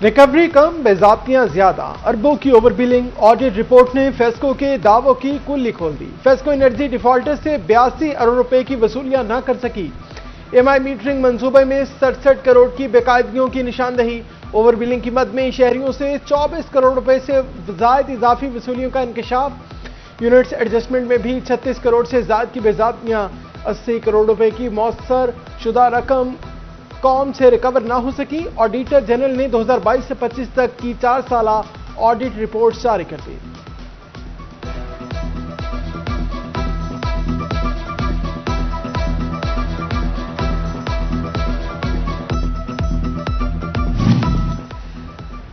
Recovery कम, बेज़ाब्तियां ज्यादा, अरबों की ओवर बिलिंग। ऑडिट रिपोर्ट ने फेस्को के दावों की कुल्ली खोल दी। फेस्को एनर्जी डिफॉल्टर से 82 अरब रुपए की वसूलियां न कर सकी। एमआई मीटरिंग मंसूबे में 67 करोड़ की बेकायदगियों की निशानदही। ओवर बिलिंग की मद में शहरियों से 24 करोड़ रुपए से जायद इजाफी वसूलियों का इंकशाफ। यूनिट्स एडजस्टमेंट में भी 36 करोड़ से ज्यादा की बेज़ाब्तियां। 80 करोड़ रुपए की मौसर शुदा रकम कौम से रिकवर ना हो सकी। ऑडिटर जनरल ने 2022 से 25 तक की 4 साला ऑडिट रिपोर्ट जारी कर दी।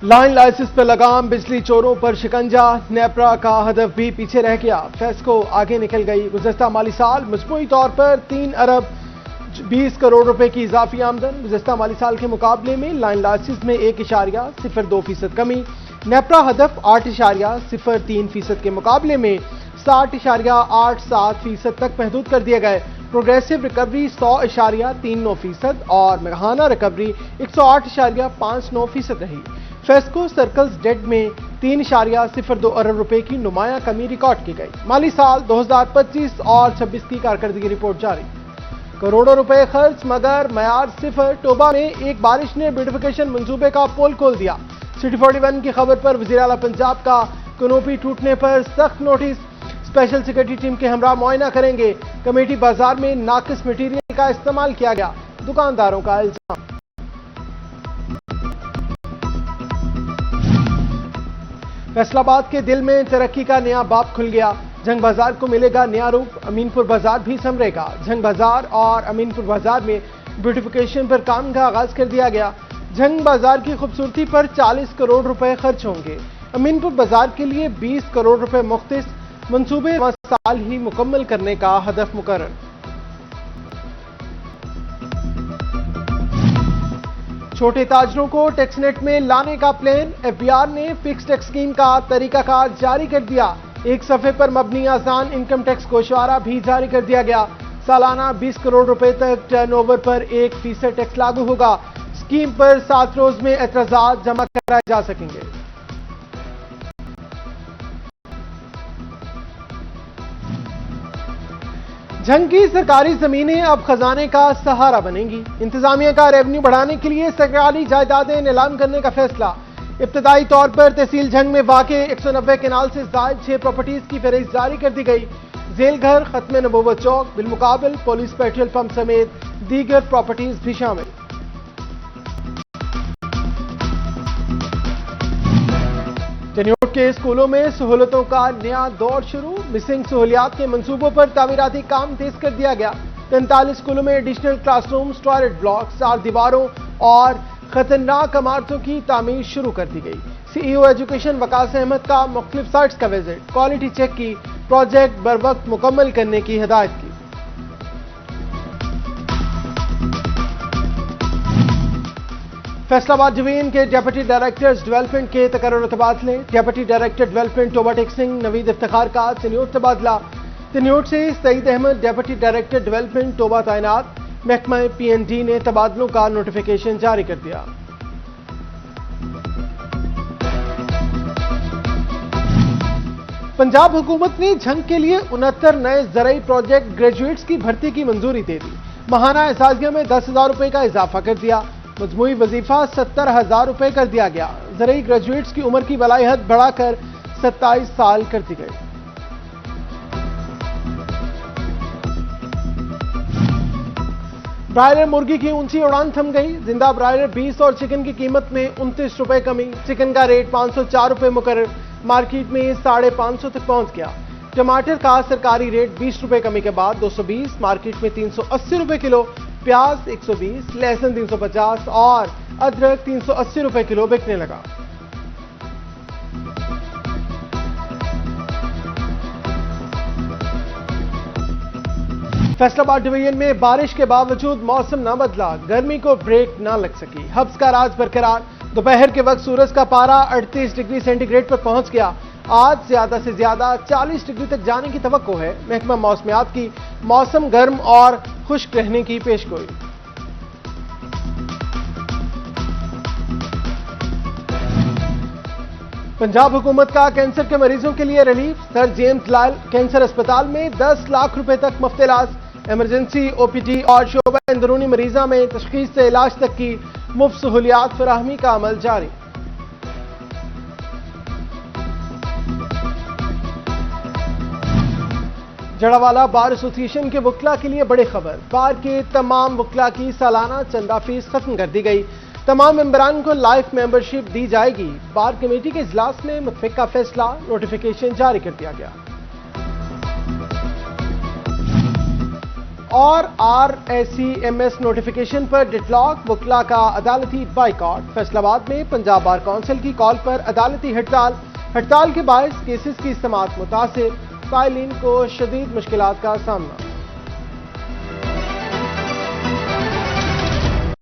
लाइन लाइसेंस पर लगाम, बिजली चोरों पर शिकंजा। नेपरा का हदफ भी पीछे रह गया, फेस्को आगे निकल गई। गुज़श्ता माली साल मजमूई तौर पर 3 अरब 20 करोड़ रुपए की इजाफी आमदन। गुज़श्ता माली साल के मुकाबले में लाइन लाइसेंस में 1.02% कमी। नेपरा हदफ 8.03% के मुकाबले में 60.87% तक महदूद कर दिए गए। प्रोग्रेसिव रिकवरी 100.39% और माहाना रिकवरी 108.59% रही। फेस्को सर्कल्स डेट में 3.02 अरब रुपए की नुमाया कमी रिकॉर्ड की गई। माली साल 2025 और 26 की कारकर्दगी रिपोर्ट जारी। करोड़ों रुपए खर्च मगर मयार सिफर। टोबा में एक बारिश ने ब्यूटिफिकेशन मंसूबे का पोल खोल दिया। सिटी 41 की खबर पर वज़ीर आला पंजाब का कनोपी टूटने पर सख्त नोटिस। स्पेशल सिक्योरिटी टीम के हमरा मुआयना करेंगे। कमेटी बाजार में नाकिस मटीरियल का इस्तेमाल किया गया, दुकानदारों का इल्जाम। फैसलाबाद के दिल में तरक्की का नया बाब खुल गया। जंग बाजार को मिलेगा नया रूप। अमीनपुर बाजार भी संवरेगा। जंग बाजार और अमीनपुर बाजार में ब्यूटिफिकेशन पर काम का आगाज कर दिया गया। जंग बाजार की खूबसूरती पर 40 करोड़ रुपए खर्च होंगे। अमीनपुर बाजार के लिए 20 करोड़ रुपए मुख्तिस। मंसूबे साल ही मुकम्मल करने का हदफ मुकर्रर। छोटे ताजरों को टैक्सनेट में लाने का प्लान। एफबीआर ने फिक्स टैक्स स्कीम का तरीकाकार जारी कर दिया। एक सफ़े पर मबनी आसान इनकम टैक्स गोशवारा भी जारी कर दिया गया। सालाना 20 करोड़ रुपए तक टर्नओवर पर 1% टैक्स लागू होगा। स्कीम पर 7 रोज में एतराजात जमा कराए जा सकेंगे। जंग की सरकारी जमीनें अब खजाने का सहारा बनेंगी। इंतजामिया का रेवेन्यू बढ़ाने के लिए सरकारी जायदादें नीलाम करने का फैसला। इब्तदाई तौर पर तहसील जंग में वाक़े 190 केनाल से जायद 6 प्रॉपर्टीज की फहरिस्त जारी कर दी गई। जेल घर, खत्म नबूवत चौक, बिलमुकाबिल पुलिस पेट्रोल पंप समेत दीगर प्रॉपर्टीज भी शामिल। टेन्योर के स्कूलों में सहूलतों का नया दौर शुरू। मिसिंग सहूलियात के मंसूबों पर तामीराती काम तेज कर दिया गया। 43 स्कूलों में एडिशनल क्लासरूम्स, टॉयलेट ब्लॉक्स, 4 दीवारों और खतरनाक इमारतों की तामीर शुरू कर दी गई। सीईओ एजुकेशन वकास अहमद का मुख्तलिफ साइट्स का विजिट, क्वालिटी चेक की, प्रोजेक्ट बर वक्त मुकम्मल करने की हिदायत की। फैसलाबाद डिवीजन के डेप्यूटी डायरेक्टर्स डेवलपमेंट के तकर्रुर तबादले। Deputy director development Toba Tek Singh Naveed Iftikhar का तन्योट तबादला। तन्योट से Saeed Ahmad deputy director development Toba तैनात। महकमा पीएनडी ने तबादलों का नोटिफिकेशन जारी कर दिया। पंजाब हुकूमत ने जंग के लिए 69 नए ज़राई प्रोजेक्ट ग्रेजुएट्स की भर्ती की मंजूरी दे दी। माहाना एसाजिया में 10,000 रुपए का इजाफा कर दिया। मजमूई वजीफा 70,000 रुपए कर दिया गया। ज़राई ग्रेजुएट्स की उम्र की वलाई हद बढ़ाकर 27 साल कर दी गई। ब्रायलर मुर्गी की ऊंची उड़ान थम गई। जिंदा ब्रायलर 20 और चिकन की कीमत में 29 रुपए कमी। चिकन का रेट 504 रुपए मुकर्रर, मार्केट में 550 तक पहुंच गया। टमाटर का सरकारी रेट 20 रुपए कमी के बाद 220, मार्केट में 380 रुपए किलो। प्याज 120, लहसुन 350 और अदरक 380 रुपए किलो बिकने लगा। फैसलाबाद डिवीजन में बारिश के बावजूद मौसम न बदला, गर्मी को ब्रेक न लग सकी। हब्स का राज बरकरार। दोपहर के वक्त सूरज का पारा 38 डिग्री सेंटीग्रेड पर पहुंच गया। आज ज्यादा से ज्यादा 40 डिग्री तक जाने की तवक्को है। महकमा मौसमियात की मौसम गर्म और खुश्क रहने की पेशगोई। पंजाब हुकूमत का कैंसर के मरीजों के लिए relief. Sir James Lyell cancer अस्पताल में 10 लाख रुपए तक मुफ्त इलाज। इमरजेंसी ओपीडी और शोबा अंदरूनी मरीजा में तशखीस से इलाज तक की मुफ्त सहूलियात फराहमी का अमल जारी। जड़ावाला बार एसोसिएशन के वकला के लिए बड़ी खबर। बार के तमाम वकला की सालाना चंदा फीस खत्म कर दी गई। तमाम मेंबरान को लाइफ मेंबरशिप दी जाएगी। बार कमेटी के इजलास में मुतफिका फैसला, नोटिफिकेशन जारी कर दिया गया। और RACMS नोटिफिकेशन पर डेडलॉक, वकला का अदालती बाइकआउट। फैसलाबाद में पंजाब बार काउंसिल की कॉल पर अदालती हड़ताल के बायस केसेस की समाअत मुतासिर, कायलीन को शदीद मुश्किलात का सामना।